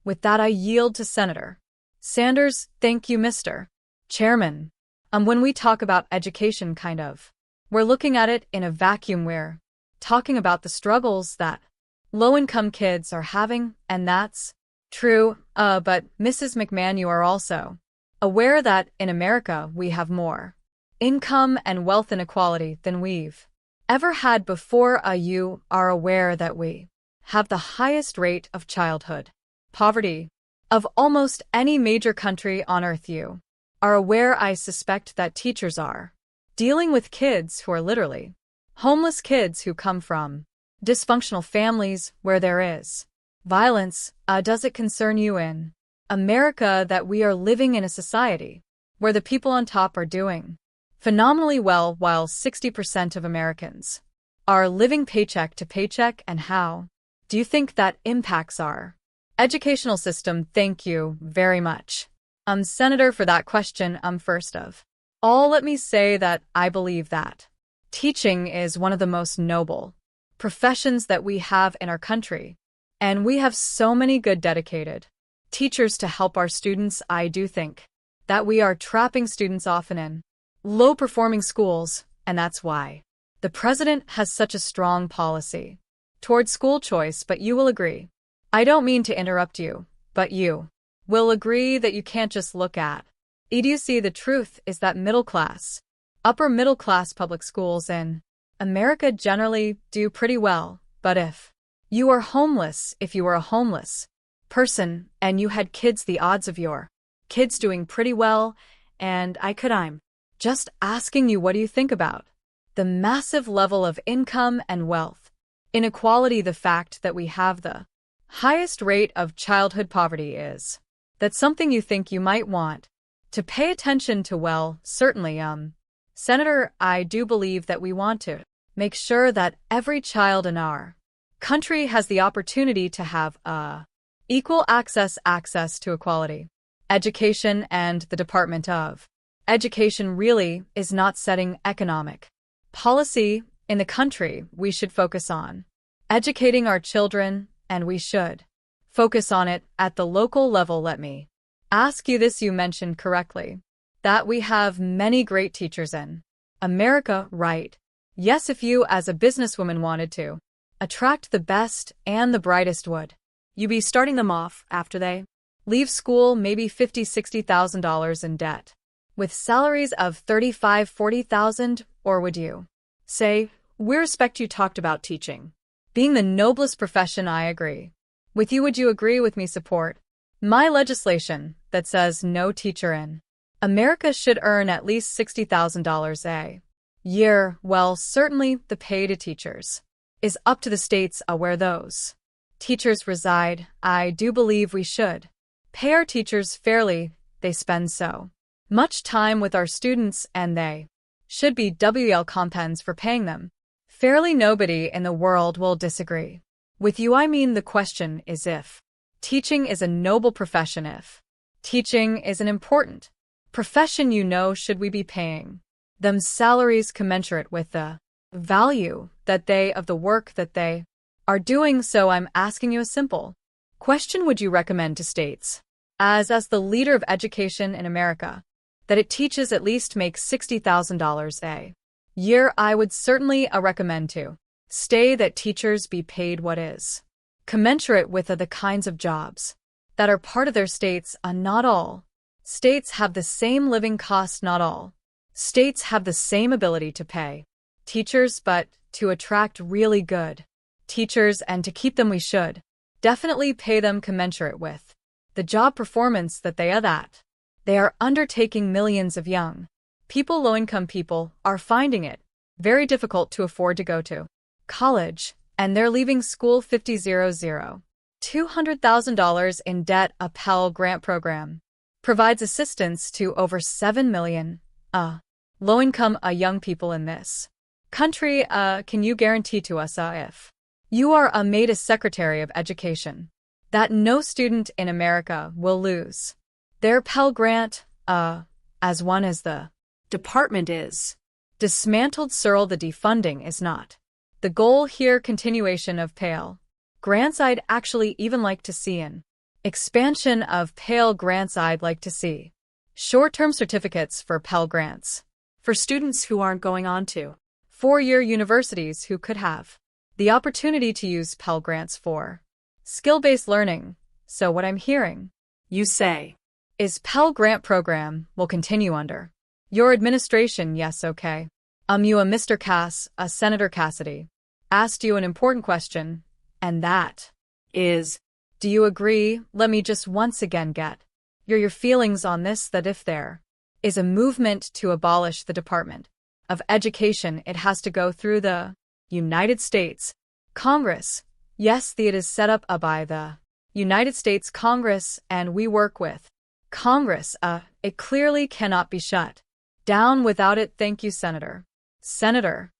With that, I yield to Senator Sanders. Thank you, Mr. Chairman. When we talk about education, we're looking at it in a vacuum. We're talking about the struggles that low-income kids are having, and that's true. But Mrs. McMahon, you are also aware that in America we have more income and wealth inequality than we've ever had before. You are aware that we have the highest rate of childhood poverty of almost any major country on earth. You are aware, I suspect, that teachers are dealing with kids who are literally homeless, kids who come from dysfunctional families where there is violence. Does it concern you in America that we are living in a society where the people on top are doing phenomenally well while 60% of Americans are living paycheck to paycheck? And how do you think that impacts our educational system? Thank you very much, Senator, for that question. First of all, let me say that I believe that teaching is one of the most noble professions that we have in our country, and we have so many good, dedicated teachers to help our students. I do think that we are trapping students often in low-performing schools, and that's why the president has such a strong policy towards school choice. But you will agree, I don't mean to interrupt you, but you will agree that you can't just look at it. You see, the truth is that middle-class, upper-middle-class public schools in America generally do pretty well. But if you are homeless, if you were a homeless person and you had kids, the odds of your kids doing pretty well, and I'm just asking you, what do you think about the massive level of income and wealth inequality? The fact that we have the highest rate of childhood poverty, is that something you think you might want to pay attention to? Well, certainly, Senator, I do believe that we want to make sure that every child in our country has the opportunity to have equal access to equality education, and the Department of Education really is not setting economic policy in the country. We should focus on educating our children, and we should focus on it at the local level. Let me ask you this. You mentioned correctly that we have many great teachers in America, right? Yes, if you as a businesswoman wanted to attract the best and the brightest, would you be starting them off after they leave school maybe $50,000, $60,000 in debt with salaries of $35,000, $40,000? Or would you say, we respect you talked about teaching being the noblest profession? I agree with you. Would you agree with me? Support my legislation that says no teacher in America should earn at least $60,000 a year. Well, certainly the pay to teachers is up to the states where those teachers reside. I do believe we should pay our teachers fairly. They spend so much time with our students, and they should be compensated for paying them fairly. Nobody in the world will disagree with you. I mean, the question is if teaching is a noble profession, if teaching is an important profession, should we be paying them salaries commensurate with the value that they of the work that they are doing? So I'm asking you a simple question. Would you recommend to states, as the leader of education in America, that it teaches at least make $60,000 a year? I would certainly recommend to stay that teachers be paid what is commensurate with the kinds of jobs that are part of their states. Not all states have the same living costs. Not all states have the same ability to pay teachers, but to attract really good teachers and to keep them, we should definitely pay them commensurate with the job performance that they are undertaking. Millions of young people, low-income people, are finding it very difficult to afford to go to college, and they're leaving school $200,000 in debt. A Pell Grant program provides assistance to over 7 million low-income young people in this country. Can you guarantee to us, if you are made a Secretary of Education, that no student in America will lose their Pell Grant as one as the department is dismantled? Cyril, the defunding is not the goal here. Continuation of Pell Grants. I'd actually even like to see an Expansion of Pell Grants. I'd like to see short-term certificates for Pell Grants for students who aren't going on to four-year universities who could have the opportunity to use Pell Grants for skill-based learning. So what I'm hearing you say is Pell Grant program will continue under your administration. Yes, okay. Mr. Cass, Senator Cassidy, asked you an important question, and that is, do you agree? Let me just once again get your feelings on this, that if there is a movement to abolish the Department of Education, it has to go through the United States Congress. Yes, it is set up by the United States Congress, and we work with Congress. It clearly cannot be shut down without it. Thank you, Senator. Senator,